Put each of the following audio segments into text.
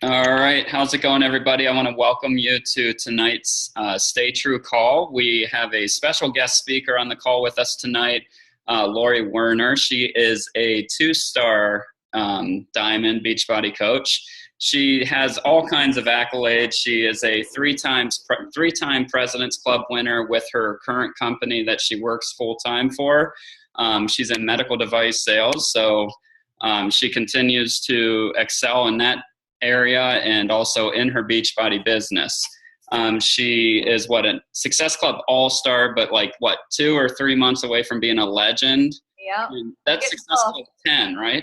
All right, how's it going, everybody? I want to welcome you to tonight's Stay True call. We have a special guest speaker on the call with us tonight, Lori Werner. She is a two-star Diamond Beachbody coach. She has all kinds of accolades. She is a three-time President's Club winner with her current company that she works full-time for. She's in medical device sales, so she continues to excel in that area and also in her Beachbody business. She is a Success Club All-Star, but 2 or 3 months away from being a legend. Yeah. That's Success Club 10, right?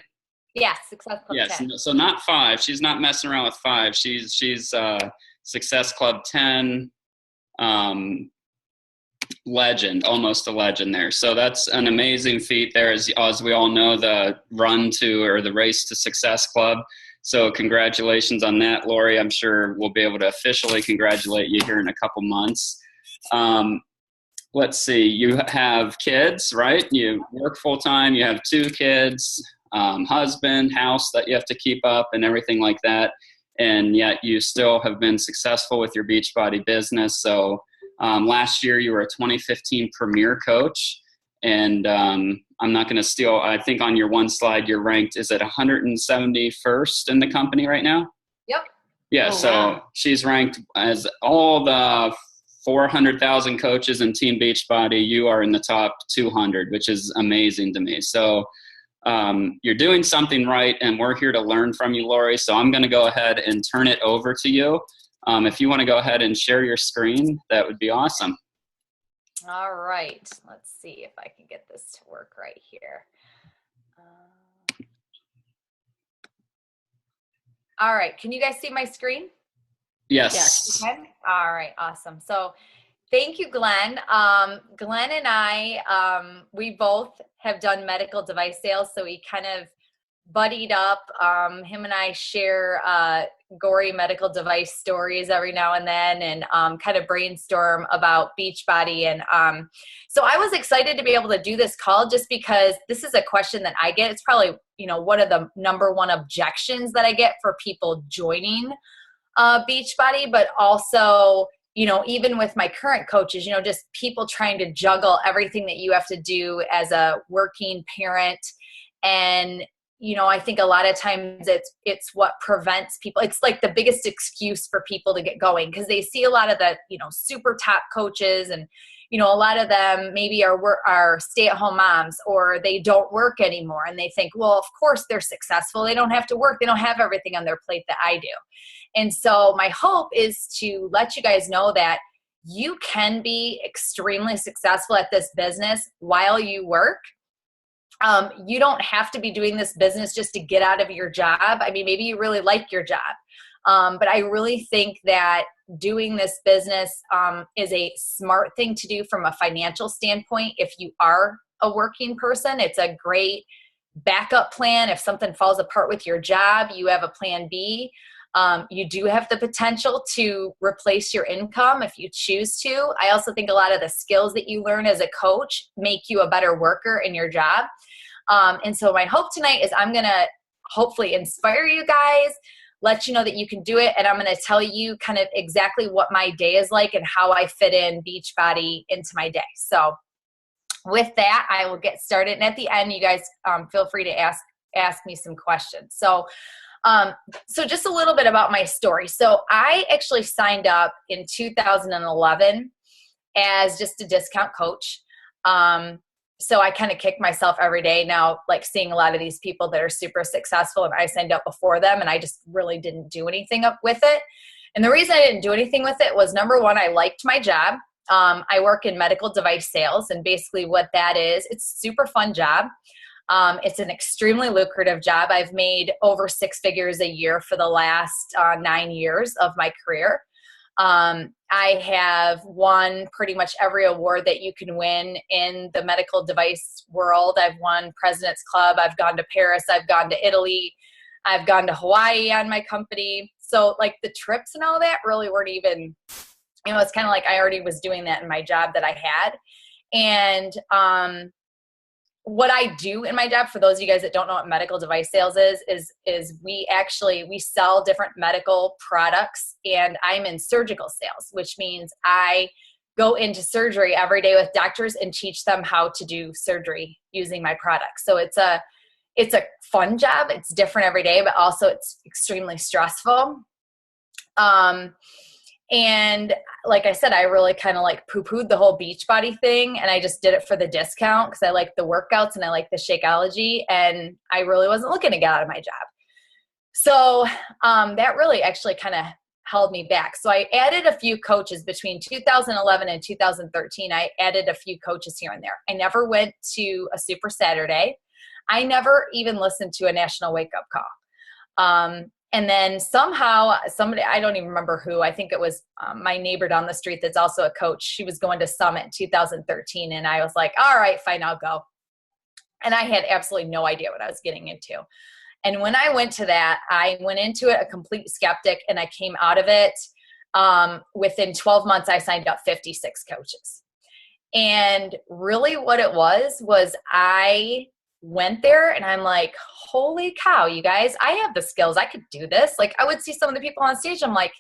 Yes, Success Club Yes, 10. so not 5. She's not messing around with 5. She's Success Club 10 legend, almost a legend there. So that's an amazing feat there, as we all know, the race to Success Club. So congratulations on that, Lori. I'm sure we'll be able to officially congratulate you here in a couple months. Let's see, you have kids, right? You work full time, you have 2 kids, husband, house that you have to keep up and everything like that. And yet you still have been successful with your Beachbody business. So last year you were a 2015 Premier Coach. And I'm not going to steal, I think on your one slide you're ranked, is it 171st in the company right now? Yep. Yeah, so she's ranked as all the 400,000 coaches in Team Beachbody. You are in the top 200, which is amazing to me. So you're doing something right, and we're here to learn from you, Lori. So I'm going to go ahead and turn it over to you. If you want to go ahead and share your screen, that would be awesome. All right. Let's see if I can get this to work right here. All right. Can you guys see my screen? Yes. Okay. All right. Awesome. So thank you, Glenn. Glenn and I, we both have done medical device sales, so we kind of buddied up. Him and I share gory medical device stories every now and then, and kind of brainstorm about Beachbody. And so I was excited to be able to do this call just because this is a question that I get. It's probably, one of the number one objections that I get for people joining Beachbody, but also, even with my current coaches, just people trying to juggle everything that you have to do as a working parent. And I think a lot of times it's what prevents people. It's like the biggest excuse for people to get going, because they see a lot of the, super top coaches, and, a lot of them maybe are stay-at-home moms, or they don't work anymore. And they think, well, of course they're successful. They don't have to work. They don't have everything on their plate that I do. And so my hope is to let you guys know that you can be extremely successful at this business while you work. You don't have to be doing this business just to get out of your job. I mean, maybe you really like your job. But I really think that doing this business is a smart thing to do from a financial standpoint. If you are a working person, it's a great backup plan. If something falls apart with your job, you have a plan B. You do have the potential to replace your income if you choose to. I also think a lot of the skills that you learn as a coach make you a better worker in your job. And so my hope tonight is I'm going to hopefully inspire you guys, let you know that you can do it. And I'm going to tell you kind of exactly what my day is like and how I fit in Beachbody into my day. So with that, I will get started. And at the end, you guys feel free to ask me some questions. So just a little bit about my story. So I actually signed up in 2011 as just a discount coach. So I kind of kick myself every day now, like seeing a lot of these people that are super successful, and I signed up before them and I just really didn't do anything up with it. And the reason I didn't do anything with it was, number one, I liked my job. I work in medical device sales, and basically what that is, it's a super fun job. It's an extremely lucrative job. I've made over 6 figures a year for the last 9 years of my career. I have won pretty much every award that you can win in the medical device world. I've won President's Club. I've gone to Paris. I've gone to Italy. I've gone to Hawaii on my company. So like the trips and all that really weren't even, it's kind of like I already was doing that in my job that I had. And what I do in my job, for those of you guys that don't know what medical device sales is we sell different medical products, and I'm in surgical sales, which means I go into surgery every day with doctors and teach them how to do surgery using my products. So it's a fun job. It's different every day, but also it's extremely stressful. And like I said, I really kind of like poo-pooed the whole Beachbody thing, and I just did it for the discount because I like the workouts and I like the Shakeology, and I really wasn't looking to get out of my job. So that really actually kind of held me back. So I added a few coaches between 2011 and 2013. I added a few coaches here and there. I never went to a Super Saturday. I never even listened to a National Wake Up Call. And then somehow somebody, I don't even remember who, I think it was my neighbor down the street that's also a coach. She was going to Summit in 2013. And I was like, all right, fine, I'll go. And I had absolutely no idea what I was getting into. And when I went to that, I went into it a complete skeptic, and I came out of it. Within 12 months, I signed up 56 coaches. And really what it was I went there and I'm like, holy cow, you guys, I have the skills. I could do this. Like, I would see some of the people on stage. I'm like,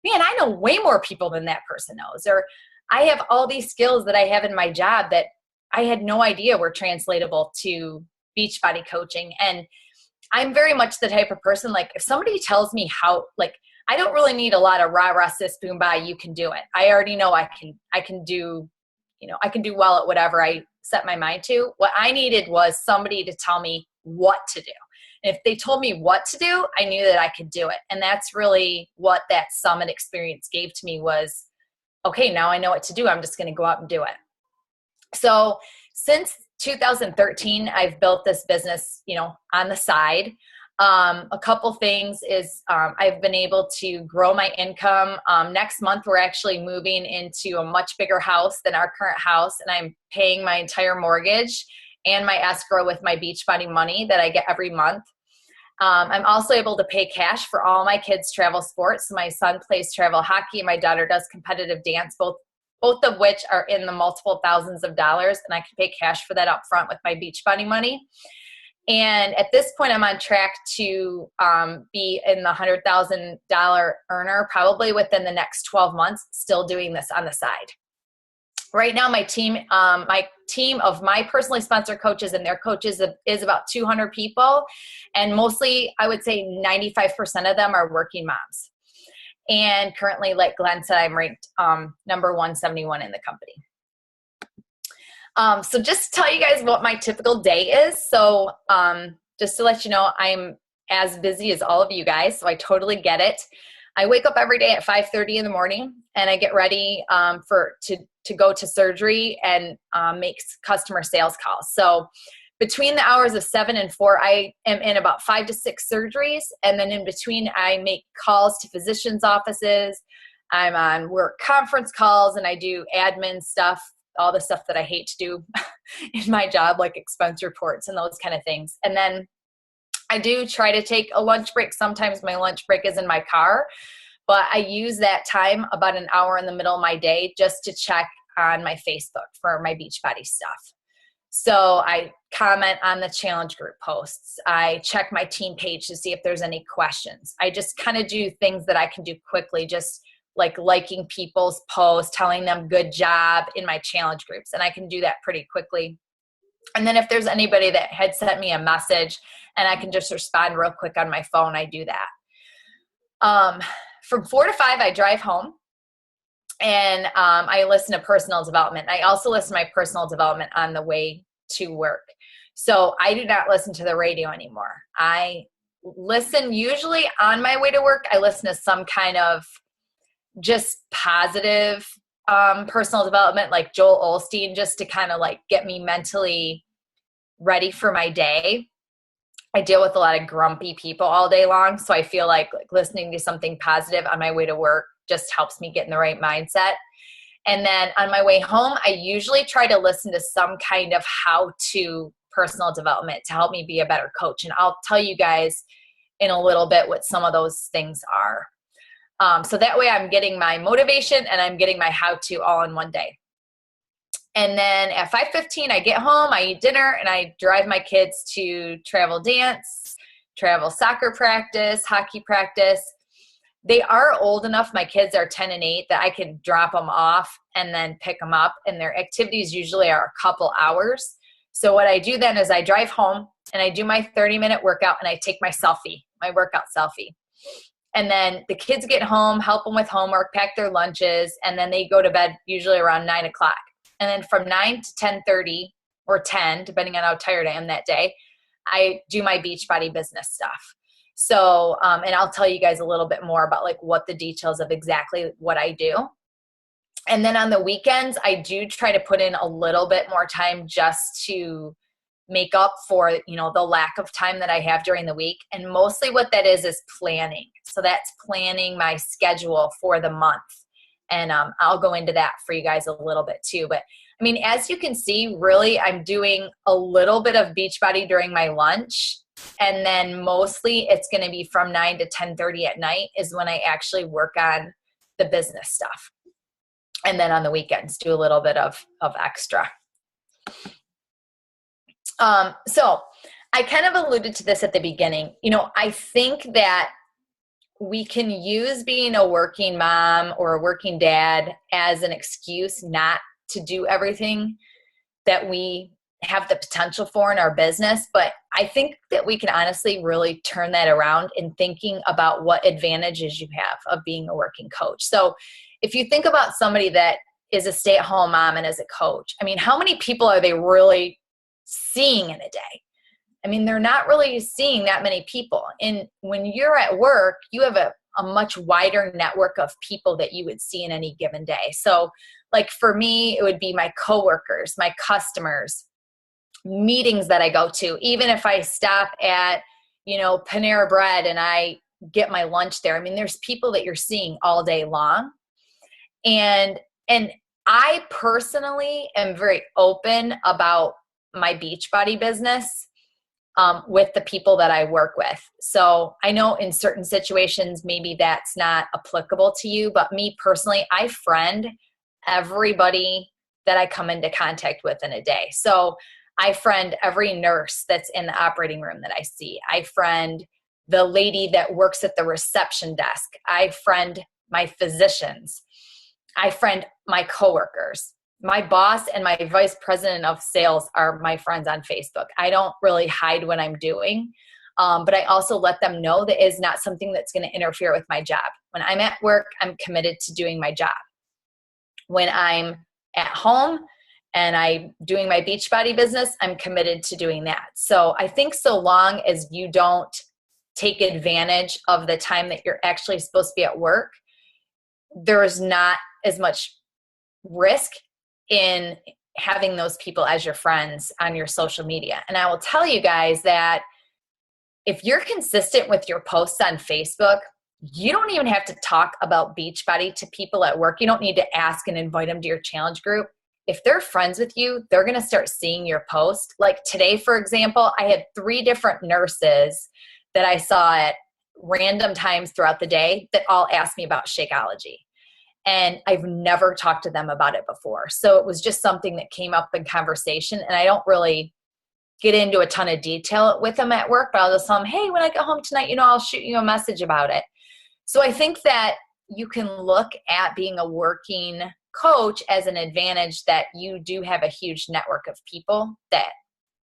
man, I know way more people than that person knows. Or I have all these skills that I have in my job that I had no idea were translatable to Beachbody coaching. And I'm very much the type of person, like, if somebody tells me how, like, I don't really need a lot of rah, rah, sis, boom, bye, you can do it. I already know I can do, I can do well at whatever I set my mind to. What I needed was somebody to tell me what to do. And if they told me what to do, I knew that I could do it. And that's really what that Summit experience gave to me was, okay, now I know what to do. I'm just going to go out and do it. So since 2013, I've built this business, on the side. A couple things is I've been able to grow my income. Next month, we're actually moving into a much bigger house than our current house, and I'm paying my entire mortgage and my escrow with my Beachbody money that I get every month. I'm also able to pay cash for all my kids' travel sports. My son plays travel hockey, and my daughter does competitive dance, both of which are in the multiple thousands of dollars, and I can pay cash for that up front with my Beachbody money. And at this point, I'm on track to be in the $100,000 earner probably within the next 12 months, still doing this on the side. Right now, my team of my personally sponsored coaches and their coaches is about 200 people. And mostly, I would say 95% of them are working moms. And currently, like Glenn said, I'm ranked number 171 in the company. So just to tell you guys what my typical day is. So just to let you know, I'm as busy as all of you guys, so I totally get it. I wake up every day at 5:30 in the morning, and I get ready to go to surgery and make customer sales calls. So between the hours of 7 and 4, I am in about 5 to 6 surgeries. And then in between, I make calls to physicians' offices. I'm on work conference calls, and I do admin stuff, all the stuff that I hate to do in my job, like expense reports and those kind of things. And then I do try to take a lunch break. Sometimes my lunch break is in my car, but I use that time, about an hour in the middle of my day, just to check on my Facebook for my Beachbody stuff. So I comment on the challenge group posts. I check my team page to see if there's any questions. I just kind of do things that I can do quickly, just like liking people's posts, telling them good job in my challenge groups. And I can do that pretty quickly. And then if there's anybody that had sent me a message and I can just respond real quick on my phone, I do that. From 4 to 5, I drive home. And I listen to personal development. I also listen to my personal development on the way to work. So I do not listen to the radio anymore. I listen usually on my way to work. I listen to some kind of just positive personal development, like Joel Osteen, just to kind of like get me mentally ready for my day. I deal with a lot of grumpy people all day long. So I feel like listening to something positive on my way to work just helps me get in the right mindset. And then on my way home, I usually try to listen to some kind of how-to personal development to help me be a better coach. And I'll tell you guys in a little bit what some of those things are. So that way I'm getting my motivation and I'm getting my how-to all in one day. And then at 5:15, I get home, I eat dinner, and I drive my kids to travel dance, travel soccer practice, hockey practice. They are old enough, my kids are 10 and 8, that I can drop them off and then pick them up. And their activities usually are a couple hours. So what I do then is I drive home and I do my 30-minute workout and I take my workout selfie. And then the kids get home, help them with homework, pack their lunches, and then they go to bed usually around 9 o'clock. And then from 9 to 10:30 or 10, depending on how tired I am that day, I do my Beachbody business stuff. So, and I'll tell you guys a little bit more about like what the details of exactly what I do. And then on the weekends, I do try to put in a little bit more time just to make up for, the lack of time that I have during the week. And mostly what that is planning. So that's planning my schedule for the month. And I'll go into that for you guys a little bit too. But I mean, as you can see, really, I'm doing a little bit of Beachbody during my lunch. And then mostly it's going to be from 9 to 10:30 at night is when I actually work on the business stuff. And then on the weekends, do a little bit of extra. So I kind of alluded to this at the beginning. I think that we can use being a working mom or a working dad as an excuse not to do everything that we have the potential for in our business. But I think that we can honestly really turn that around in thinking about what advantages you have of being a working coach. So if you think about somebody that is a stay-at-home mom and is a coach, I mean, how many people are they really seeing in a day? I mean, they're not really seeing that many people. And when you're at work, you have a much wider network of people that you would see in any given day. So like for me, it would be my coworkers, my customers, meetings that I go to. Even if I stop at, Panera Bread and I get my lunch there, I mean, there's people that you're seeing all day long. And I personally am very open about my Beachbody business with the people that I work with. So I know in certain situations, maybe that's not applicable to you, but me personally, I friend everybody that I come into contact with in a day. So I friend every nurse that's in the operating room that I see. I friend the lady that works at the reception desk. I friend my physicians. I friend my coworkers. My boss and my vice president of sales are my friends on Facebook. I don't really hide what I'm doing, but I also let them know that is not something that's going to interfere with my job. When I'm at work, I'm committed to doing my job. When I'm at home and I'm doing my Beachbody business, I'm committed to doing that. So I think so long as you don't take advantage of the time that you're actually supposed to be at work, there is not as much risk in having those people as your friends on your social media. And I will tell you guys that if you're consistent with your posts on Facebook, you don't even have to talk about Beachbody to people at work. You don't need to ask and invite them to your challenge group. If they're friends with you, they're going to start seeing your post. Like today, for example, I had 3 different nurses that I saw at random times throughout the day that all asked me about Shakeology. And I've never talked to them about it before. So it was just something that came up in conversation. And I don't really get into a ton of detail with them at work, but I'll just tell them, hey, when I get home tonight, I'll shoot you a message about it. So I think that you can look at being a working coach as an advantage that you do have a huge network of people that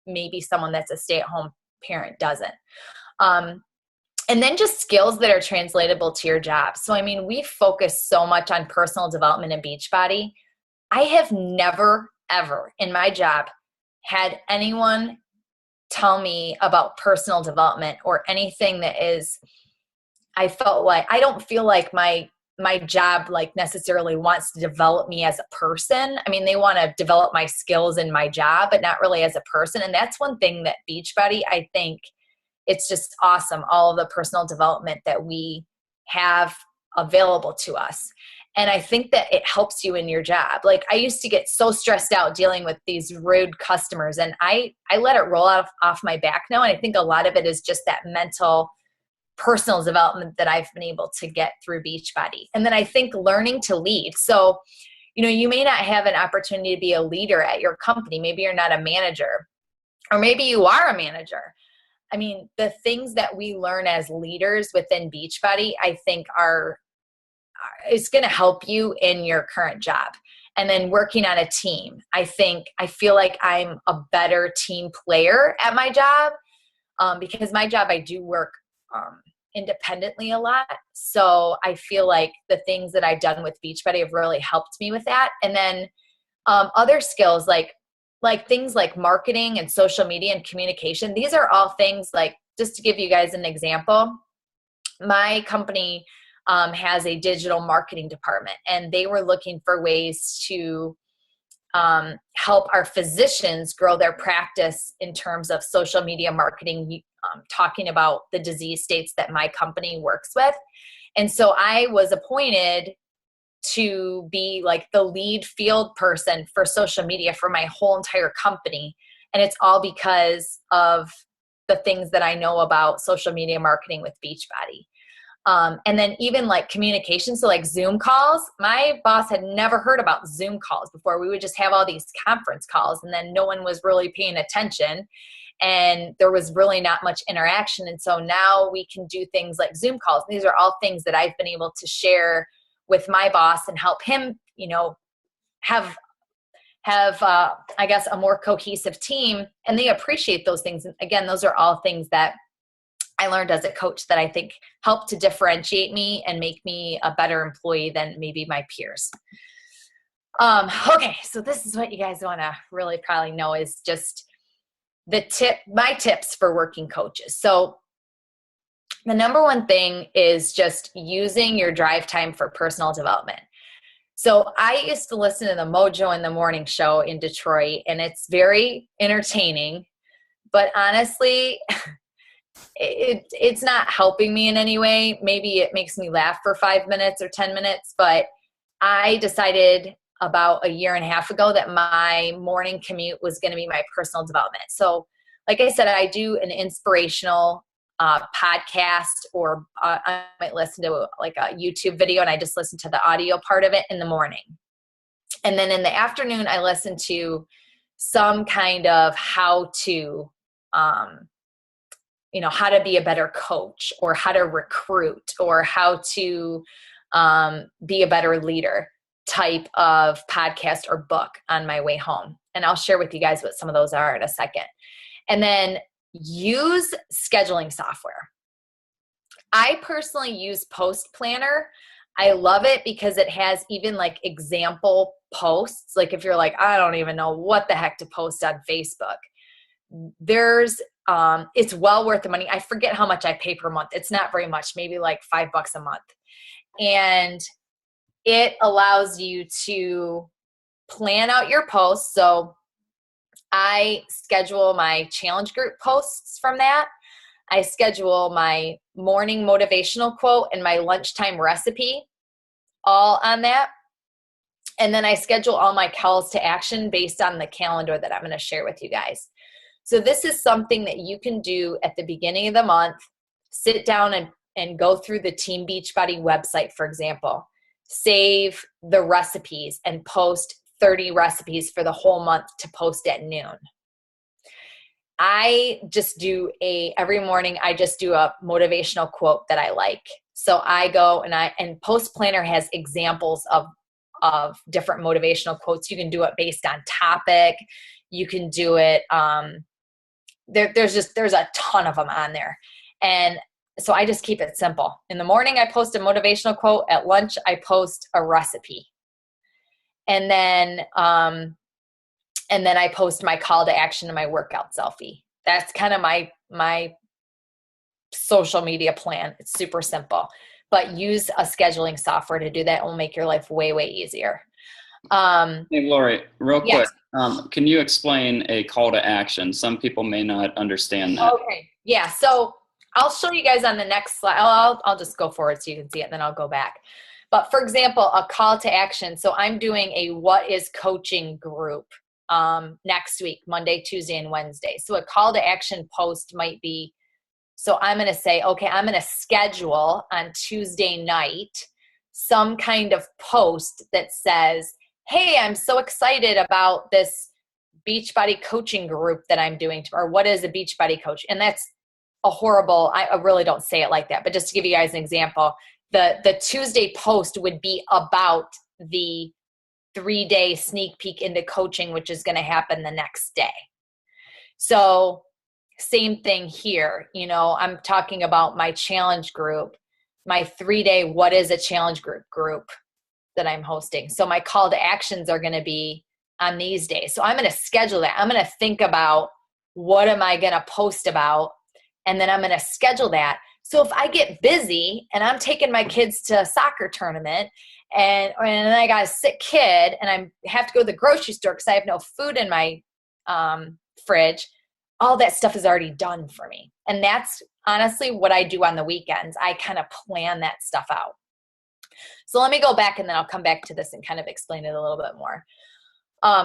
maybe someone that's a stay-at-home parent doesn't. And then just skills that are translatable to your job. So, I mean, we focus so much on personal development in Beachbody. I have never, ever in my job had anyone tell me about personal development or anything that is, I don't feel like my job like necessarily wants to develop me as a person. I mean, they want to develop my skills in my job, but not really as a person. And that's one thing that Beachbody, I think, it's just awesome, all of the personal development that we have available to us. And I think that it helps you in your job. Like I used to get so stressed out dealing with these rude customers, and I let it roll off my back now. And I think a lot of it is just that mental personal development that I've been able to get through Beachbody. And then I think learning to lead. So, you may not have an opportunity to be a leader at your company. Maybe you're not a manager, or maybe you are a manager. I mean, the things that we learn as leaders within Beachbody, I think it's going to help you in your current job. And then working on a team, I feel like I'm a better team player at my job, because my job, I do work independently a lot. So I feel like the things that I've done with Beachbody have really helped me with that. And then other skills like things like marketing and social media and communication. These are all things, like, just to give you guys an example, my company has a digital marketing department, and they were looking for ways to help our physicians grow their practice in terms of social media marketing, talking about the disease states that my company works with. And so I was appointed to be like the lead field person for social media for my whole entire company. And it's all because of the things that I know about social media marketing with Beachbody. And then even like communication. So like Zoom calls, my boss had never heard about Zoom calls before. We would just have all these conference calls, and then no one was really paying attention, and there was really not much interaction. And so now we can do things like Zoom calls. These are all things that I've been able to share with my boss and help him, have I guess a more cohesive team, and they appreciate those things. And again, those are all things that I learned as a coach that I think helped to differentiate me and make me a better employee than maybe my peers. Okay, so this is what you guys want to really probably know, is just my tips for working coaches. So the number one thing is just using your drive time for personal development. So I used to listen to the Mojo in the Morning show in Detroit, and it's very entertaining, but honestly, it's not helping me in any way. Maybe it makes me laugh for 5 minutes or 10 minutes, but I decided about a year and a half ago that my morning commute was going to be my personal development. So like I said, I do an inspirational podcast, or I might listen to like a YouTube video, and I just listen to the audio part of it in the morning. And then in the afternoon, I listen to some kind of how to be a better coach, or how to recruit, or how to be a better leader type of podcast or book on my way home. And I'll share with you guys what some of those are in a second. And then use scheduling software. I personally use Post Planner. I love it because it has even like example posts. Like if you're like, I don't even know what the heck to post on Facebook, it's well worth the money. I forget how much I pay per month. It's not very much, maybe like $5 a month. And it allows you to plan out your posts. So I schedule my challenge group posts from that. I schedule my morning motivational quote and my lunchtime recipe all on that. And then I schedule all my calls to action based on the calendar that I'm going to share with you guys. So this is something that you can do at the beginning of the month. Sit down and go through the Team Beachbody website, for example. Save the recipes and post 30 recipes for the whole month to post at noon. I just every morning I just do a motivational quote that I like. So I go and Post Planner has examples of different motivational quotes. You can do it based on topic. You can do it, there's a ton of them on there. And so I just keep it simple. In the morning, I post a motivational quote. At lunch, I post a recipe. And then I post my call to action and my workout selfie. That's kind of my social media plan. It's super simple, but use a scheduling software to do that. It will make your life way, way easier. Hey, Lori, real quick. Yes. Can you explain a call to action? Some people may not understand that. Okay. Yeah. So I'll show you guys on the next slide. I'll just go forward so you can see it, and then I'll go back. But for example, a call to action. So I'm doing a What is Coaching group next week, Monday, Tuesday, and Wednesday. So a call to action post might be, so I'm going to say, okay, I'm going to schedule on Tuesday night some kind of post that says, hey, I'm so excited about this Beachbody coaching group that I'm doing, or what is a Beachbody coach? And that's a horrible, I really don't say it like that, but just to give you guys an example, the Tuesday post would be about the 3-day sneak peek into coaching, which is going to happen the next day. So same thing here. You know, I'm talking about my challenge group, my 3-day, what is a challenge group that I'm hosting. So my call to actions are going to be on these days. So I'm going to schedule that. I'm going to think about what am I going to post about, and then I'm going to schedule that. So if I get busy and I'm taking my kids to a soccer tournament and I got a sick kid and I have to go to the grocery store because I have no food in my fridge, all that stuff is already done for me. And that's honestly what I do on the weekends. I kind of plan that stuff out. So let me go back and then I'll come back to this and kind of explain it a little bit more.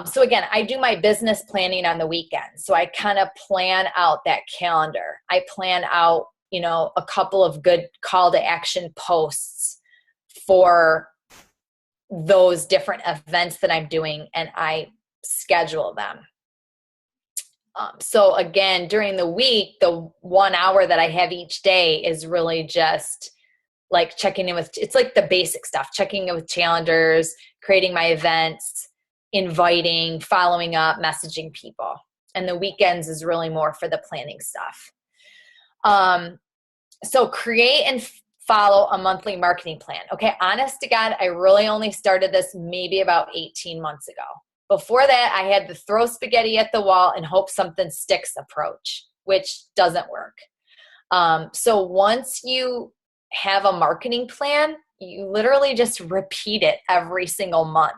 So again, I do my business planning on the weekends. So I kind of plan out that calendar. I plan out, you know, a couple of good call to action posts for those different events that I'm doing, and I schedule them. So again, during the week, the 1 hour that I have each day is really just like checking in with, it's like the basic stuff, checking in with challengers, creating my events, inviting, following up, messaging people. And the weekends is really more for the planning stuff. So create and follow a monthly marketing plan. Okay, honest to God, I really only started this maybe about 18 months ago. Before that, I had the throw spaghetti at the wall and hope something sticks approach, which doesn't work. So once you have a marketing plan, you literally just repeat it every single month.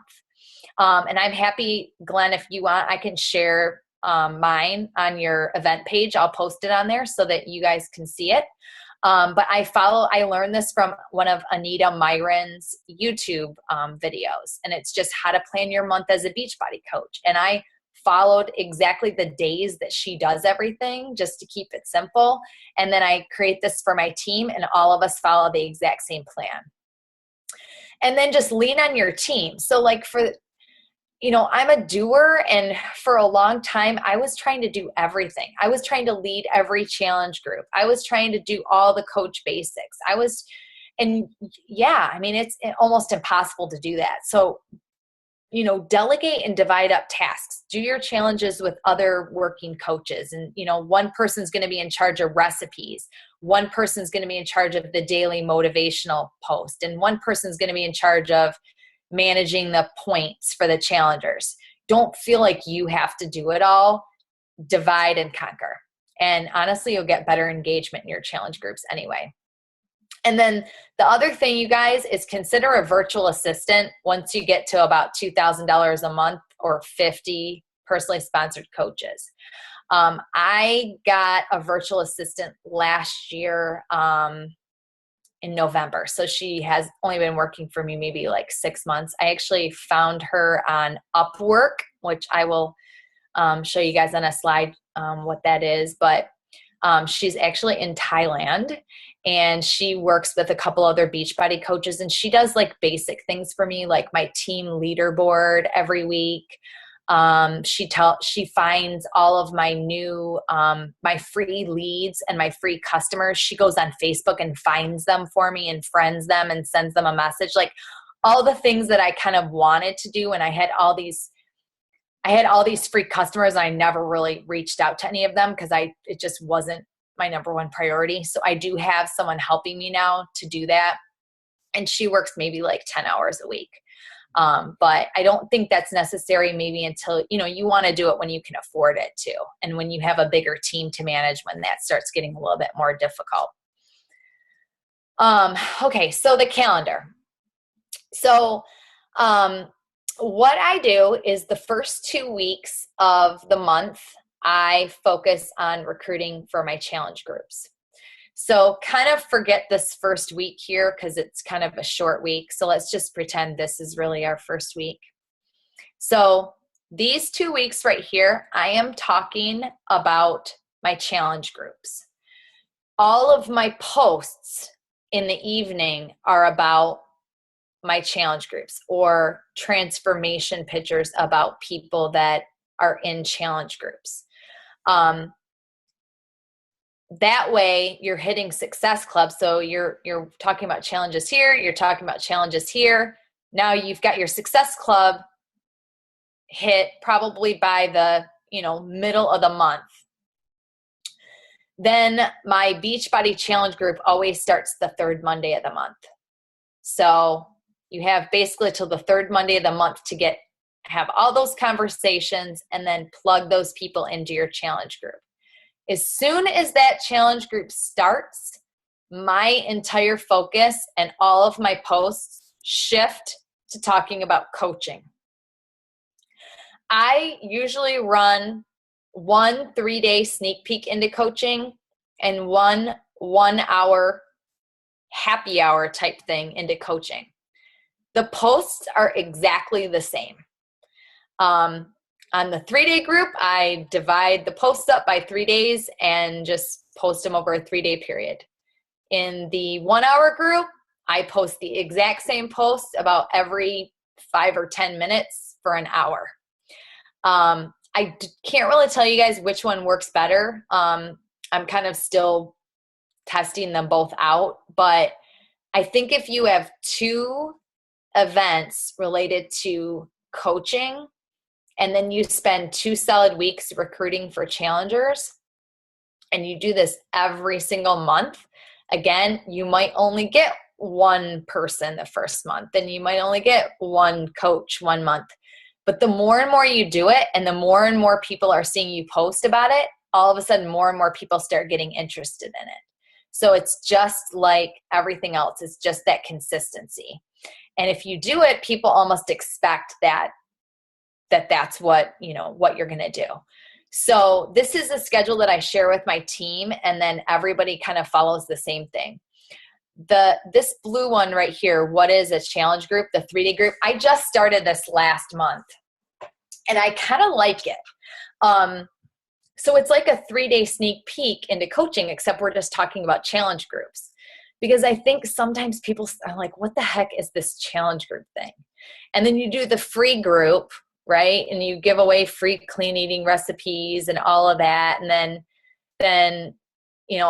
And I'm happy, Glenn, if you want, I can share mine on your event page. I'll post it on there so that you guys can see it. But I learned this from one of Anita Myron's YouTube videos, and it's just how to plan your month as a Beachbody coach. And I followed exactly the days that she does everything just to keep it simple. And then I create this for my team, and all of us follow the exact same plan. And then just lean on your team. So like I'm a doer, and for a long time, I was trying to do everything. I was trying to lead every challenge group. I was trying to do all the coach basics. It's almost impossible to do that. So, delegate and divide up tasks. Do your challenges with other working coaches. And, one person's going to be in charge of recipes. One person's going to be in charge of the daily motivational post. And one person's going to be in charge of managing the points for the challengers. Don't feel like you have to do it all. Divide and conquer. And honestly, you'll get better engagement in your challenge groups anyway. And then the other thing, you guys, is consider a virtual assistant once you get to about $2,000 a month or 50 personally sponsored coaches. I got a virtual assistant last year in November. So she has only been working for me maybe like 6 months. I actually found her on Upwork, which I will show you guys on a slide what that is. But she's actually in Thailand, and she works with a couple other Beachbody coaches, and she does like basic things for me, like my team leaderboard every week. She finds all of my new, my free leads and my free customers. She goes on Facebook and finds them for me and friends them and sends them a message, like all the things that I kind of wanted to do. And I had all these free customers. And I never really reached out to any of them because it just wasn't my number one priority. So I do have someone helping me now to do that. And she works maybe like 10 hours a week. But I don't think that's necessary maybe until, you want to do it when you can afford it too. And when you have a bigger team to manage, when that starts getting a little bit more difficult. Okay. So the calendar. So, what I do is the first 2 weeks of the month, I focus on recruiting for my challenge groups. So kind of forget this first week here because it's kind of a short week. So let's just pretend this is really our first week. So these 2 weeks right here, I am talking about my challenge groups. All of my posts in the evening are about my challenge groups or transformation pictures about people that are in challenge groups. That way you're hitting success clubs. So you're talking about challenges here, you're talking about challenges here. Now you've got your success club hit probably by the, middle of the month. Then my Beachbody challenge group always starts the third Monday of the month. So you have basically till the third Monday of the month to have all those conversations and then plug those people into your challenge group. As soon as that challenge group starts, my entire focus and all of my posts shift to talking about coaching. I usually run 1 3-day sneak peek into coaching and 1 1-hour happy hour type thing into coaching. The posts are exactly the same. On the 3-day group, I divide the posts up by 3 days and just post them over a 3-day period. In the 1-hour group, I post the exact same post about every 5 or 10 minutes for an hour. I can't really tell you guys which one works better. I'm kind of still testing them both out, but I think if you have 2 events related to coaching, and then you spend 2 solid weeks recruiting for challengers, and you do this every single month, again, you might only get 1 person the first month, and you might only get 1 coach 1 month. But the more and more you do it, and the more and more people are seeing you post about it, all of a sudden more and more people start getting interested in it. So it's just like everything else. It's just that consistency. And if you do it, people almost expect that's what you're going to do. So this is a schedule that I share with my team, and then everybody kind of follows the same thing. This blue one right here, what is a challenge group, the 3-day group, I just started this last month, and I kind of like it. So it's like a 3-day sneak peek into coaching, except we're just talking about challenge groups. Because I think sometimes people are like, what the heck is this challenge group thing? And then you do the free group, right? And you give away free clean eating recipes and all of that. And then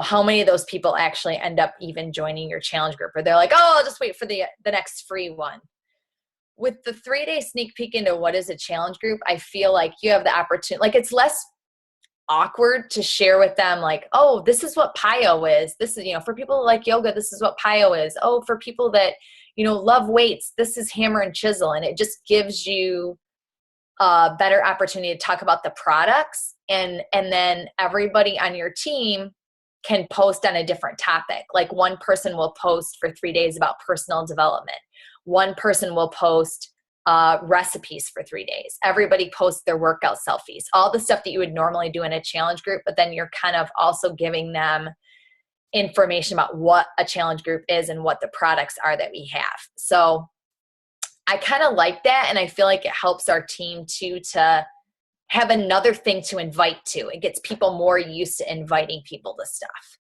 how many of those people actually end up even joining your challenge group? Or they're like, oh, I'll just wait for the next free one. With the 3-day sneak peek into what is a challenge group, I feel like you have the opportunity, like it's less awkward to share with them, like, oh, this is what PIO is. This is, for people who like yoga, this is what PIO is. Oh, for people that, love weights, this is hammer and chisel. And it just gives you a better opportunity to talk about the products. And then everybody on your team can post on a different topic. Like one person will post for 3 days about personal development. One person will post recipes for 3 days. Everybody posts their workout selfies, all the stuff that you would normally do in a challenge group, but then you're kind of also giving them information about what a challenge group is and what the products are that we have. So I kind of like that, and I feel like it helps our team too to have another thing to invite to. It gets people more used to inviting people to stuff.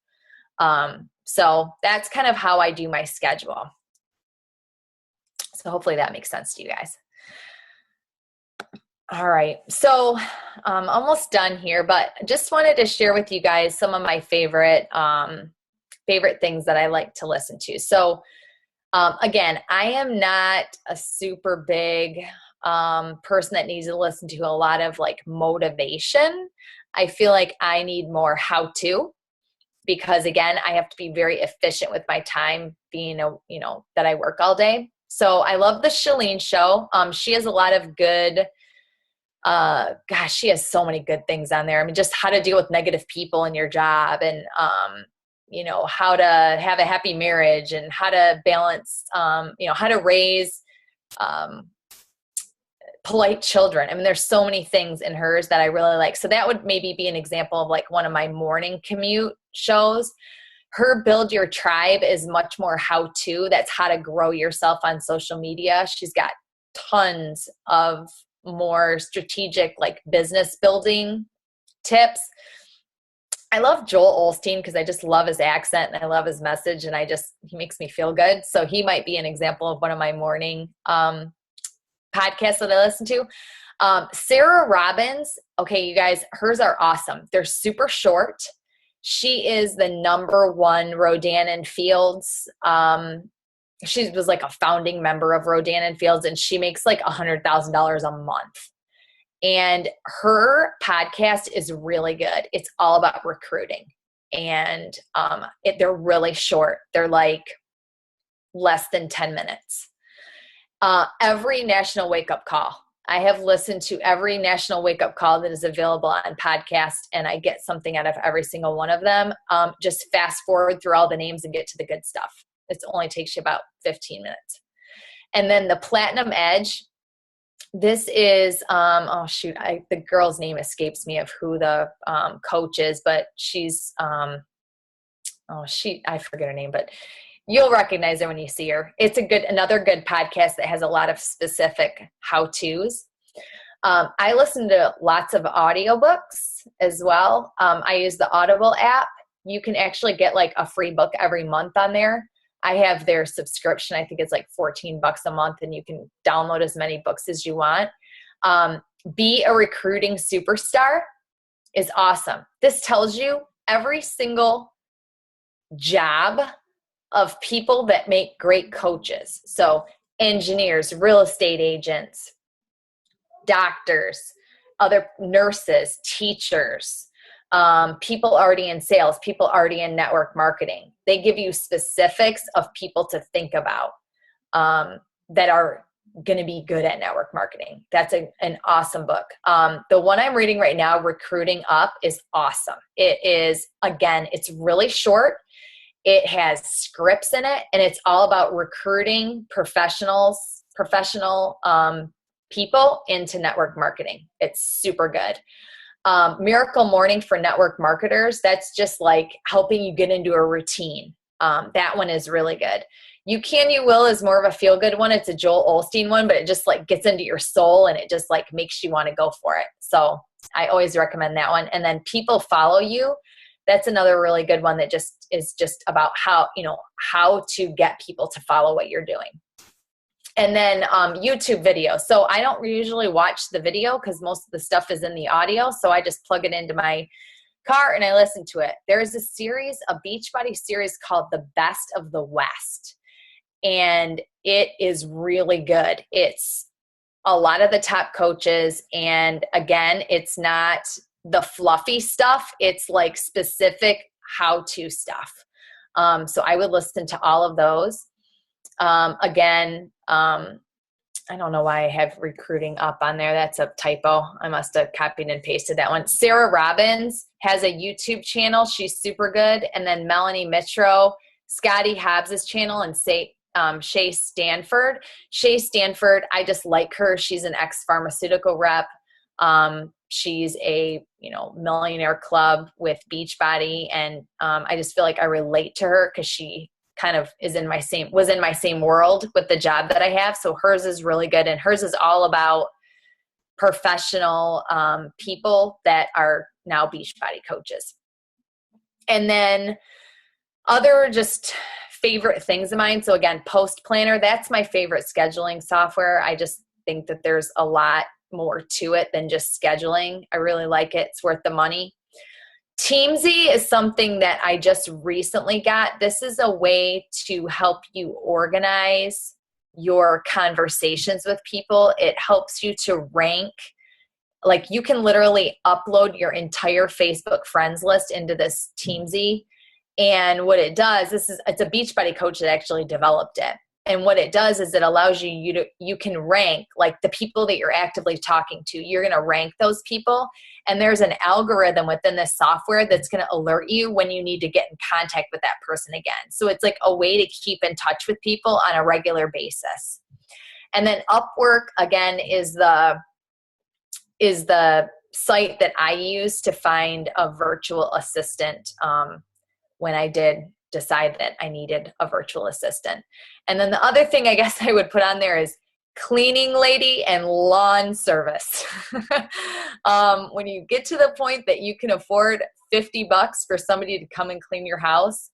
So that's kind of how I do my schedule. So hopefully that makes sense to you guys. All right. So almost done here, but just wanted to share with you guys some of my favorite things that I like to listen to. So again, I am not a super big person that needs to listen to a lot of like motivation. I feel like I need more how-to, because again, I have to be very efficient with my time, being that I work all day. So I love the Shalene show. She has a lot of good, she has so many good things on there. I mean, just how to deal with negative people in your job, and, how to have a happy marriage, and how to balance, how to raise polite children. I mean, there's so many things in hers that I really like. So that would maybe be an example of like one of my morning commute shows. Her Build Your Tribe is much more how-to. That's how to grow yourself on social media. She's got tons of more strategic like business building tips. I love Joel Osteen because I just love his accent and I love his message, and he makes me feel good. So he might be an example of one of my morning podcasts that I listen to. Sarah Robbins, okay, you guys, hers are awesome. They're super short. She is the #1 Rodan and Fields. She was like a founding member of Rodan and Fields, and she makes like $100,000 a month. And her podcast is really good. It's all about recruiting. And they're really short. They're like less than 10 minutes. Every National Wake Up Call. I have listened to every National Wake Up Call that is available on podcast, and I get something out of every single one of them. Just fast forward through all the names and get to the good stuff. It only takes you about 15 minutes. And then the Platinum Edge. This is, the girl's name escapes me of who the coach is, but she's, I forget her name, but you'll recognize her when you see her. It's another good podcast that has a lot of specific how-tos. I listen to lots of audiobooks as well. I use the Audible app. You can actually get like a free book every month on there. I have their subscription. I think it's like $14 a month, and you can download as many books as you want. Be a Recruiting Superstar is awesome. This tells you every single job of people that make great coaches. So engineers, real estate agents, doctors, other nurses, teachers, people already in sales, people already in network marketing. They give you specifics of people to think about that are going to be good at network marketing. That's an awesome book. The one I'm reading right now, Recruiting Up, is awesome. It is, again, it's really short. It has scripts in it, and it's all about recruiting professional people into network marketing. It's super good. Miracle Morning for Network Marketers. That's just like helping you get into a routine. That one is really good. You Can, You Will is more of a feel-good one. It's a Joel Osteen one, but it just like gets into your soul and it just like makes you want to go for it. So I always recommend that one. And then People Follow You. That's another really good one that just is just about how to get people to follow what you're doing. And then YouTube video. So I don't usually watch the video because most of the stuff is in the audio. So I just plug it into my car and I listen to it. There is a Beachbody series called The Best of the West. And it is really good. It's a lot of the top coaches. And again, it's not the fluffy stuff. It's like specific how-to stuff. So I would listen to all of those. Again, I don't know why I have Recruiting Up on there. That's a typo. I must have copied and pasted that one. Sarah Robbins has a YouTube channel. She's super good. And then Melanie Mitro, Scotty Hobbs's channel, and Shay Stanford. Shay Stanford, I just like her. She's an ex-pharmaceutical rep. She's a, Millionaire Club with Beachbody. And I just feel like I relate to her because she kind of was in my same world with the job that I have. So hers is really good. And hers is all about professional people that are now Beachbody coaches. And then other just favorite things of mine. So again, Post Planner, that's my favorite scheduling software. I just think that there's a lot more to it than just scheduling. I really like it. It's worth the money. Teamsy is something that I just recently got. This is a way to help you organize your conversations with people. It helps you to rank. Like you can literally upload your entire Facebook friends list into this Teamsy. And what it does, it's a Beachbody coach that actually developed it. And what it does is it allows you can rank like the people that you're actively talking to. You're going to rank those people. And there's an algorithm within this software that's going to alert you when you need to get in contact with that person again. So it's like a way to keep in touch with people on a regular basis. And then Upwork, again, is the site that I use to find a virtual assistant when I did decide that I needed a virtual assistant. And then the other thing I guess I would put on there is cleaning lady and lawn service. When you get to the point that you can afford $50 for somebody to come and clean your house,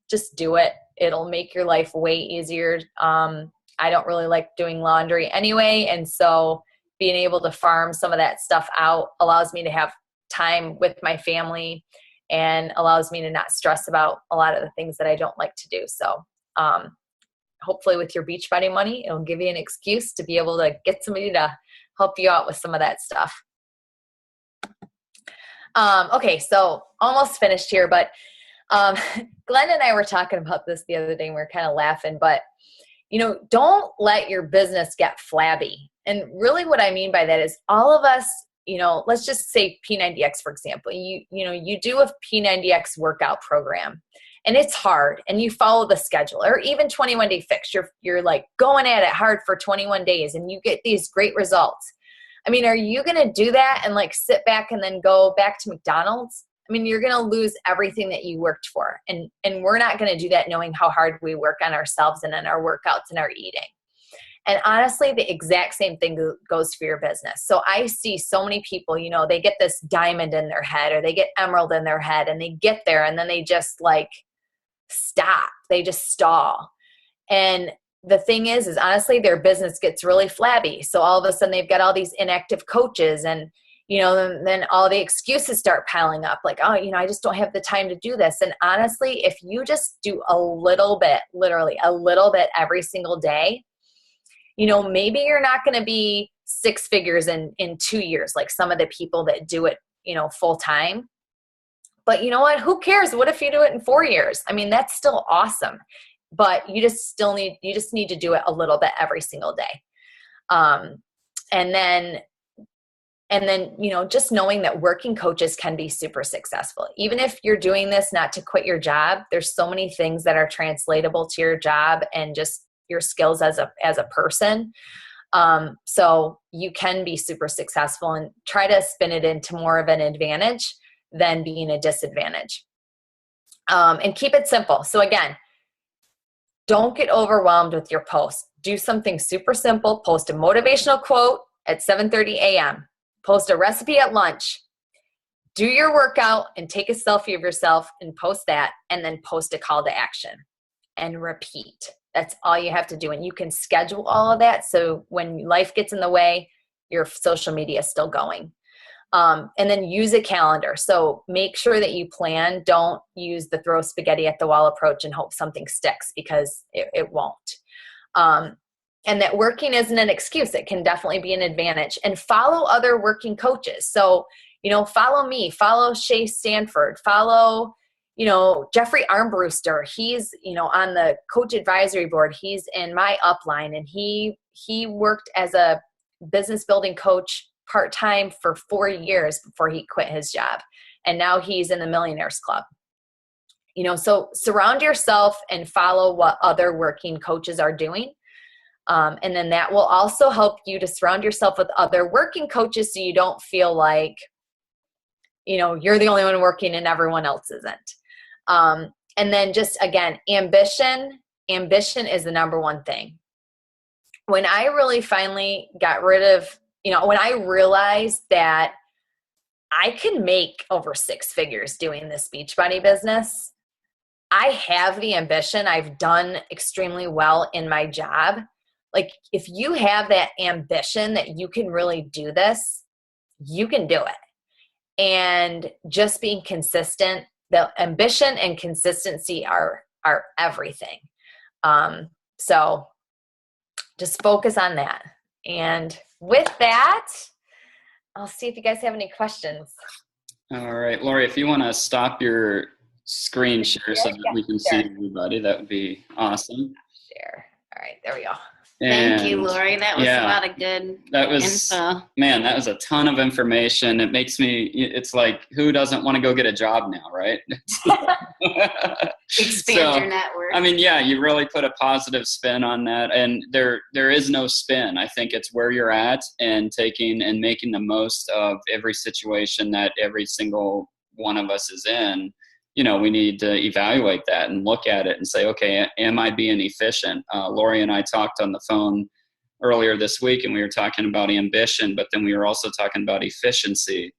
just do it. It'll make your life way easier. I don't really like doing laundry anyway. And so being able to farm some of that stuff out allows me to have time with my family and allows me to not stress about a lot of the things that I don't like to do. So, hopefully with your Beachbody money, it'll give you an excuse to be able to get somebody to help you out with some of that stuff. Okay, so almost finished here, but Glenn and I were talking about this the other day and we were kind of laughing, but don't let your business get flabby. And really what I mean by that is all of us, let's just say P90X, for example, you do a P90X workout program and it's hard and you follow the schedule, or even 21 Day Fix. You're like going at it hard for 21 days and you get these great results. I mean, are you going to do that and like sit back and then go back to McDonald's? I mean, you're going to lose everything that you worked for. And we're not going to do that knowing how hard we work on ourselves and on our workouts and our eating. And honestly, the exact same thing goes for your business. So I see so many people, they get this diamond in their head or they get emerald in their head and they get there and then they just like stop. They just stall. And the thing is honestly, their business gets really flabby. So all of a sudden they've got all these inactive coaches and then all the excuses start piling up like, I just don't have the time to do this. And honestly, if you just do a little bit, literally a little bit every single day, maybe you're not going to be 6 figures in 2 years, like some of the people that do it, full time. But you know what? Who cares? What if you do it in 4 years? I mean, that's still awesome. But you just need to do it a little bit every single day. And then, just knowing that working coaches can be super successful. Even if you're doing this not to quit your job, there's so many things that are translatable to your job and just your skills as a person. So you can be super successful and try to spin it into more of an advantage than being a disadvantage. And keep it simple. So again, don't get overwhelmed with your posts. Do something super simple. Post a motivational quote at 7:30 a.m. Post a recipe at lunch. Do your workout and take a selfie of yourself and post that, and then post a call to action and repeat. That's all you have to do. And you can schedule all of that. So when life gets in the way, your social media is still going. And then use a calendar. So make sure that you plan. Don't use the throw spaghetti at the wall approach and hope something sticks, because it won't. And that working isn't an excuse. It can definitely be an advantage. And follow other working coaches. So, follow me, follow Shay Stanford, follow, Jeffrey Armbruster. He's, on the coach advisory board. He's in my upline, and he worked as a business building coach part-time for 4 years before he quit his job. And now he's in the Millionaires Club. So surround yourself and follow what other working coaches are doing. And then that will also help you to surround yourself with other working coaches so you don't feel like, you're the only one working and everyone else isn't. And then just, again, ambition is the number one thing. When I really finally got rid of, when I realized that I can make over 6 figures doing this Beachbody business, I have the ambition. I've done extremely well in my job. Like, if you have that ambition that you can really do this, you can do it. And just being consistent, the ambition and consistency are everything. So just focus on that. And with that, I'll see if you guys have any questions. All right, Lori, if you want to stop your screen share so that we can see everybody, that would be awesome. Share. All right, there we go. Thank you, Lori. That was a lot of good info. Man, that was a ton of information. It makes me, it's like, who doesn't want to go get a job now, right? Expand your network. I mean, you really put a positive spin on that. And there is no spin. I think it's where you're at and taking and making the most of every situation that every single one of us is in. We need to evaluate that and look at it and say, okay, am I being efficient? Lori and I talked on the phone earlier this week, and we were talking about ambition, but then we were also talking about efficiency.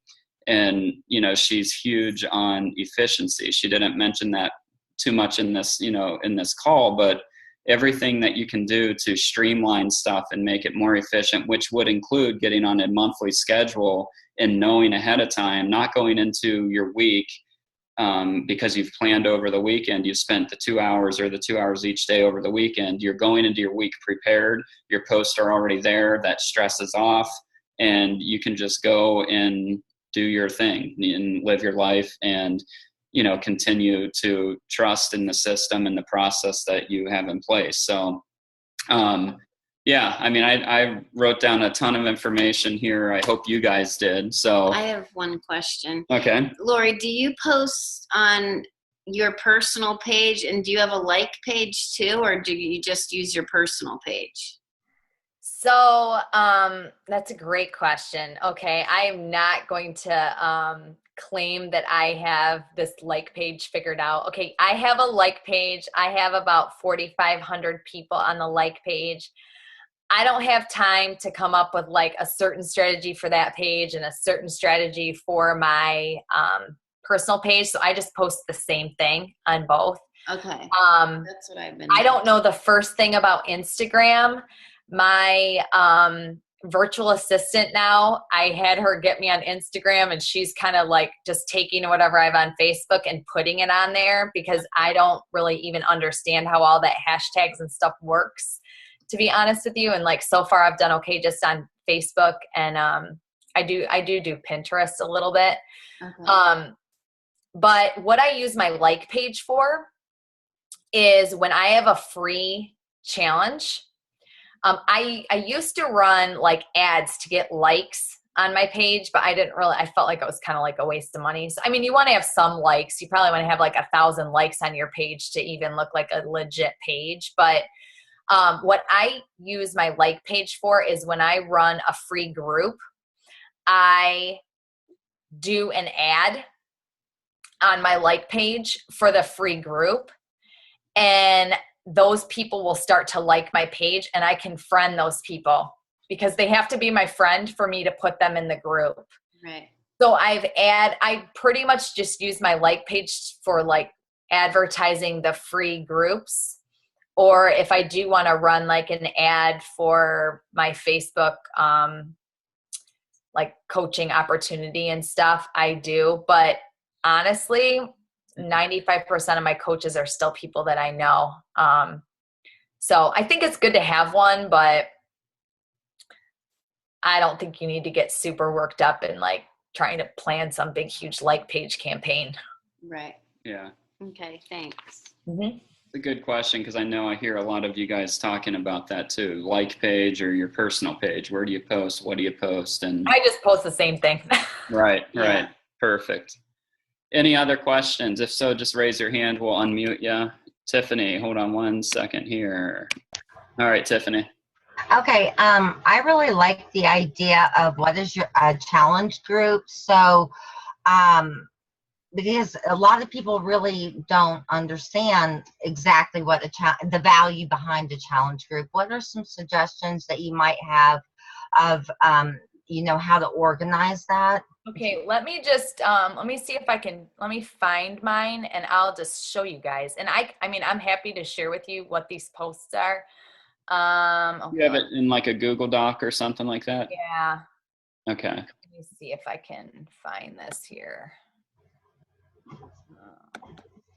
And, you know, she's huge on efficiency. She didn't mention that too much in this, you know, in this call, but everything that you can do to streamline stuff and make it more efficient, which would include getting on a monthly schedule and knowing ahead of time, not going into your week because you've planned over the weekend, you've spent the 2 hours or the 2 hours each day over the weekend. You're going into your week prepared. Your posts are already there. That stress is off, and you can just go and do your thing and live your life, and, you know, continue to trust in the system and the process that you have in place. So, yeah, I mean, I wrote down a ton of information here. I hope you guys did. So I have one question. Okay. Lori, do you post on your personal page, and do you have a like page too, or do you just use your personal page? So that's a great question. Okay, I'm not going to claim that I have this like page figured out. Okay, I have a like page. I have about 4,500 people on the like page. I don't have time to come up with like a certain strategy for that page and a certain strategy for my personal page. So I just post the same thing on both. Okay. That's what I've been I don't know the first thing about Instagram. My virtual assistant now, I had her get me on Instagram, and she's kind of like just taking whatever I have on Facebook and putting it on there, because I don't really even understand how all that hashtags and stuff works, to be honest with you. And like, so far I've done okay just on Facebook, and I do Pinterest a little bit. Okay. But what I use my like page for is when I have a free challenge. I used to run like ads to get likes on my page, but I felt like it was kind of like a waste of money. So, I mean, you want to have some likes. You probably want to have like 1,000 likes on your page to even look like a legit page. But what I use my like page for is when I run a free group, I do an ad on my like page for the free group, and those people will start to like my page, and I can friend those people because they have to be my friend for me to put them in the group. Right. So I pretty much just use my like page for like advertising the free groups. Or if I do want to run like an ad for my Facebook, like coaching opportunity and stuff, I do. But honestly, 95% of my coaches are still people that I know. So I think it's good to have one, but I don't think you need to get super worked up and like trying to plan some big, huge like page campaign. Right. Yeah. Okay. Thanks. Mm-hmm. It's a good question, because I know I hear a lot of you guys talking about that too. Like page or your personal page. Where do you post? What do you post? And I just post the same thing. Right. Perfect. Any other questions? If so, just raise your hand. We'll unmute you. Tiffany, hold on one second here. All right, Tiffany. Okay. I really like the idea of what is your challenge group. So, because a lot of people really don't understand exactly what the value behind a challenge group. What are some suggestions that you might have of, how to organize that? Okay, let me just, let me see if I can, let me find mine, and I'll just show you guys. And I mean, I'm happy to share with you what these posts are. You have it in like a Google Doc or something like that? Yeah. Okay. Let me see if I can find this here.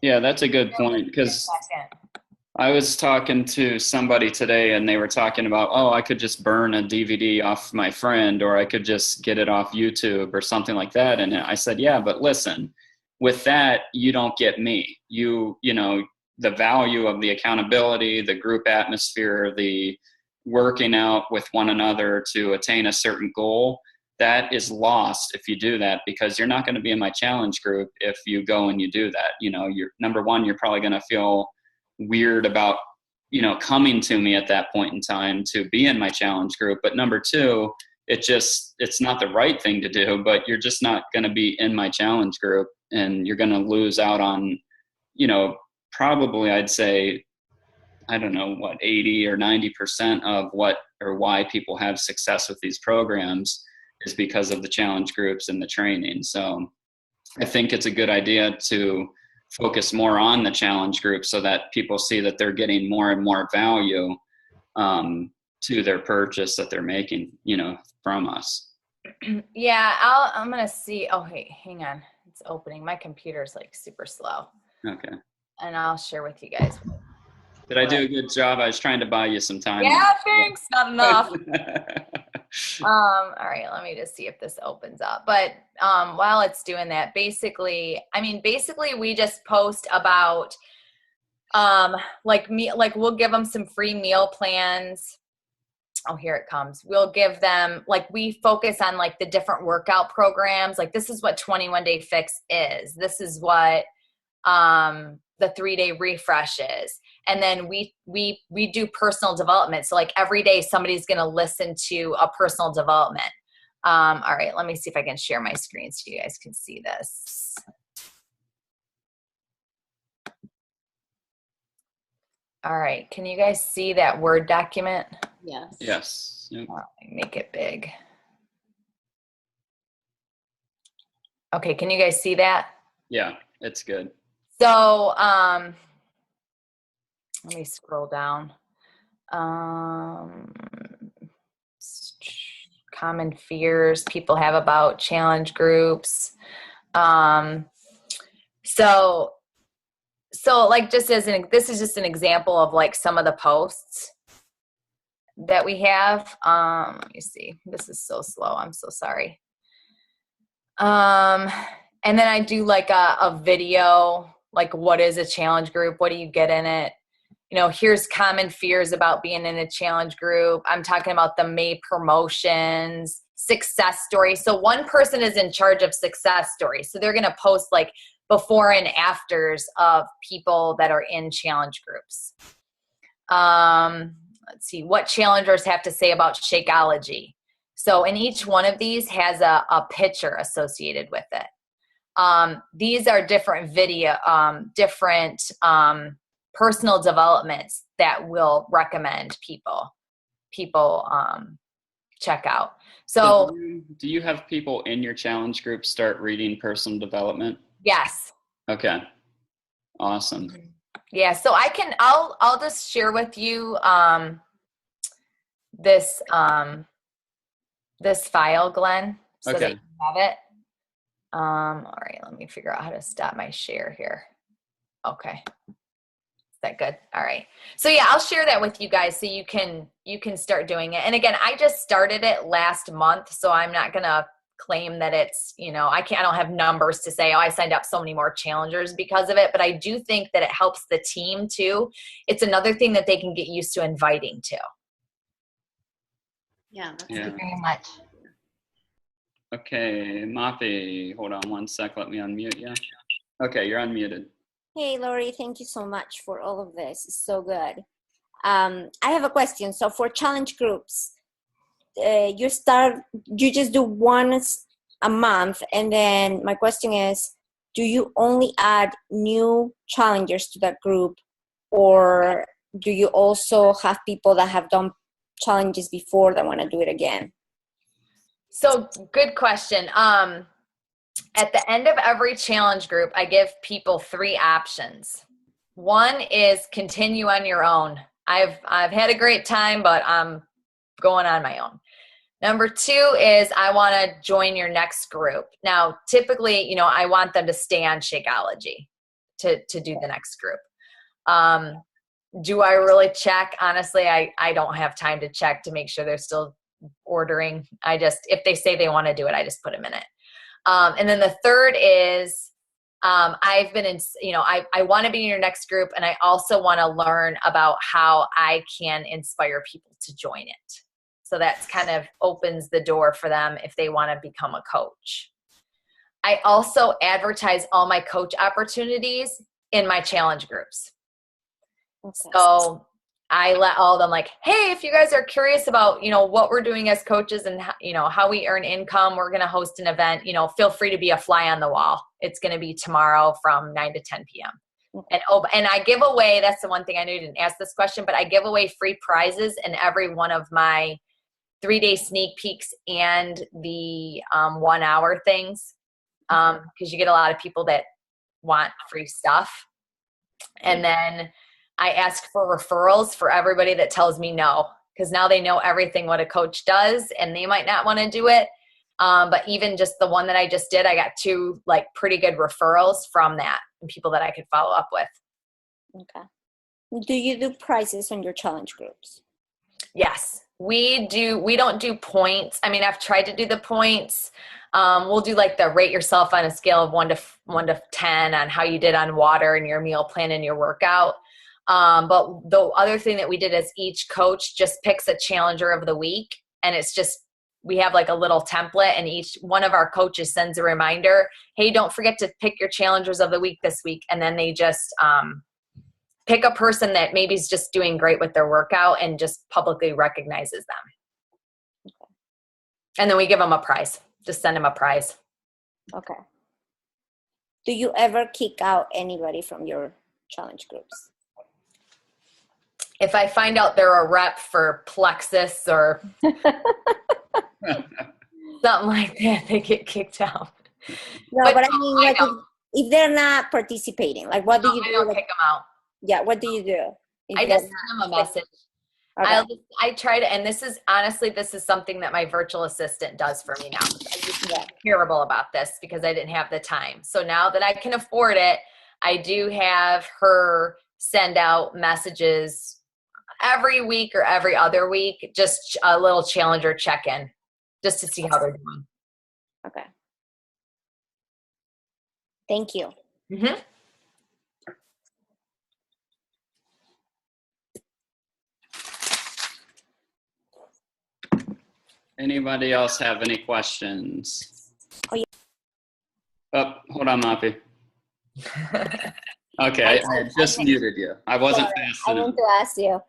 Yeah, that's a good point, because I was talking to somebody today, and they were talking about, I could just burn a DVD off my friend, or I could just get it off YouTube or something like that. And I said, yeah, but listen, with that, you don't get me. You know, the value of the accountability, the group atmosphere, the working out with one another to attain a certain goal, that is lost if you do that, because you're not going to be in my challenge group if you go and you do that. You know, you're number one, you're probably going to feel weird about, coming to me at that point in time to be in my challenge group. But number two, it's not the right thing to do, but you're just not going to be in my challenge group, and you're going to lose out on, probably I'd say I don't know what, 80 or 90% of what or why people have success with these programs is because of the challenge groups and the training. So I think it's a good idea to focus more on the challenge group so that people see that they're getting more and more value to their purchase that they're making, from us. Yeah, I'm going to see. Oh, hey, hang on. It's opening. My computer's like super slow. Okay. And I'll share with you guys. Did I do a good job? I was trying to buy you some time. Yeah, thanks. Not enough. All right, let me just see if this opens up. But while it's doing that, basically we just post about we'll give them some free meal plans. Oh, here it comes. We'll give them, we focus on the different workout programs. This is what 21 Day Fix is. This is what the 3-day refresh is. And then we do personal development. So every day somebody's going to listen to a personal development. All right, let me see if I can share my screen so you guys can see this. All right, can you guys see that Word document? Yes. Yes. Yep. Let me make it big. Okay, can you guys see that? Yeah, it's good. So, let me scroll down. Common fears people have about challenge groups. This is just an example of some of the posts that we have. Let me see. This is so slow. I'm so sorry. And then I do a video, what is a challenge group? What do you get in it? Here's common fears about being in a challenge group. I'm talking about the May promotions, success stories. So one person is in charge of success stories. So they're going to post before and afters of people that are in challenge groups. Let's see what challengers have to say about Shakeology. So in each one of these has a picture associated with it. These are different personal developments that we'll recommend people check out. So do you have people in your challenge group start reading personal development? Yes. Okay. Awesome. Yeah. So I'll just share with you this file, Glenn, so that you have it. All right, let me figure out how to stop my share here. Okay. Is that good? All right. So yeah, I'll share that with you guys so you can start doing it. And again, I just started it last month, so I'm not going to claim that it's, I don't have numbers to say, oh, I signed up so many more challengers because of it, but I do think that it helps the team too. It's another thing that they can get used to inviting to. Yeah. Thank you very much. Okay, Mapi, hold on one sec. Let me unmute you. Okay, you're unmuted. Hey, Lori, thank you so much for all of this. It's so good. I have a question. So for challenge groups, you just do once a month. And then my question is, do you only add new challengers to that group, or do you also have people that have done challenges before that want to do it again? So good question. At the end of every challenge group, I give people 3 options. One is continue on your own. I've had a great time, but I'm going on my own. Number 2 is I want to join your next group. Now, typically, I want them to stay on Shakeology to do the next group. Do I really check? Honestly, I don't have time to check to make sure they're still ordering. If they say they want to do it, I just put them in it. And then the third is I've been in, I want to be in your next group, and I also want to learn about how I can inspire people to join it. So that's kind of opens the door for them if they want to become a coach. I also advertise all my coach opportunities in my challenge groups. Okay. So I let all of them hey, if you guys are curious about, what we're doing as coaches and, how we earn income, we're going to host an event, feel free to be a fly on the wall. It's going to be tomorrow from 9 to 10 p.m. And I give away, that's the one thing I knew you didn't ask this question, but I give away free prizes in every one of my 3-day sneak peeks and the 1 hour things. Because you get a lot of people that want free stuff. And then I ask for referrals for everybody that tells me no, because now they know everything what a coach does and they might not want to do it. But even just the one that I just did, I got 2 like pretty good referrals from that and people that I could follow up with. Okay. Do you do prizes on your challenge groups? Yes, we do. We don't do points. I mean, I've tried to do the points. We'll do like the rate yourself on a scale of 1 to 10 on how you did on water and your meal plan and your workout. But the other thing that we did is each coach just picks a challenger of the week, and it's just, we have like a little template, and each one of our coaches sends a reminder, hey, don't forget to pick your challengers of the week this week. And then they just pick a person that maybe is just doing great with their workout and just publicly recognizes them. Okay. And then we give them a prize. Just send them a prize. Okay. Do you ever kick out anybody from your challenge groups? If I find out they're a rep for Plexus or something like that, they get kicked out. No, but I mean, like if they're not participating, like what do you do? I don't kick them out. Yeah, what do you do? I just send them a message. Okay. I try to, and this is honestly, this is something that my virtual assistant does for me now. I used to be terrible about this because I didn't have the time. So now that I can afford it, I do have her send out messages every week or every other week, just a little challenger check-in, just to see how they're doing. Okay. Thank you. Mm-hmm. Anybody else have any questions? Oh, yeah. Oh, hold on, Moppy. Okay, I just muted you. I wasn't fast I enough. want to ask you,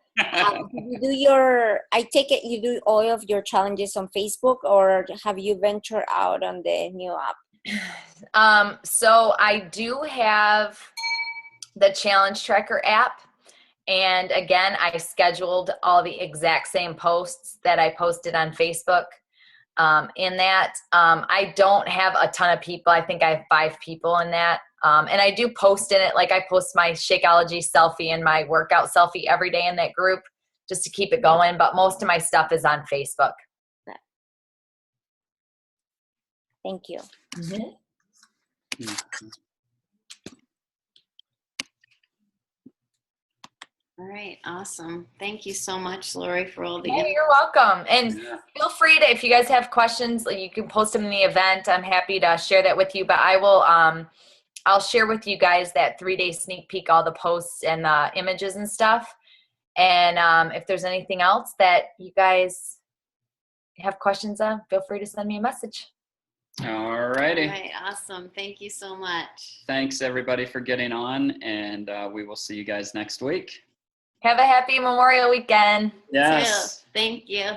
you do I take it you do all of your challenges on Facebook, or have you ventured out on the new app? So I do have the challenge tracker app. And again, I scheduled all the exact same posts that I posted on Facebook in that. I don't have a ton of people. I think I have 5 people in that. And I do post in it. Like I post my Shakeology selfie and my workout selfie every day in that group just to keep it going. But most of my stuff is on Facebook. Thank you. Mm-hmm. All right, awesome. Thank you so much, Lori, for all the Hey, you're welcome. And feel free to, if you guys have questions, you can post them in the event. I'm happy to share that with you. But I will, I'll share with you guys that 3-day sneak peek, all the posts and the images and stuff. And if there's anything else that you guys have questions on, feel free to send me a message. All righty. All right, awesome. Thank you so much. Thanks, everybody, for getting on, and we will see you guys next week. Have a happy Memorial Weekend. Yes. Thank you.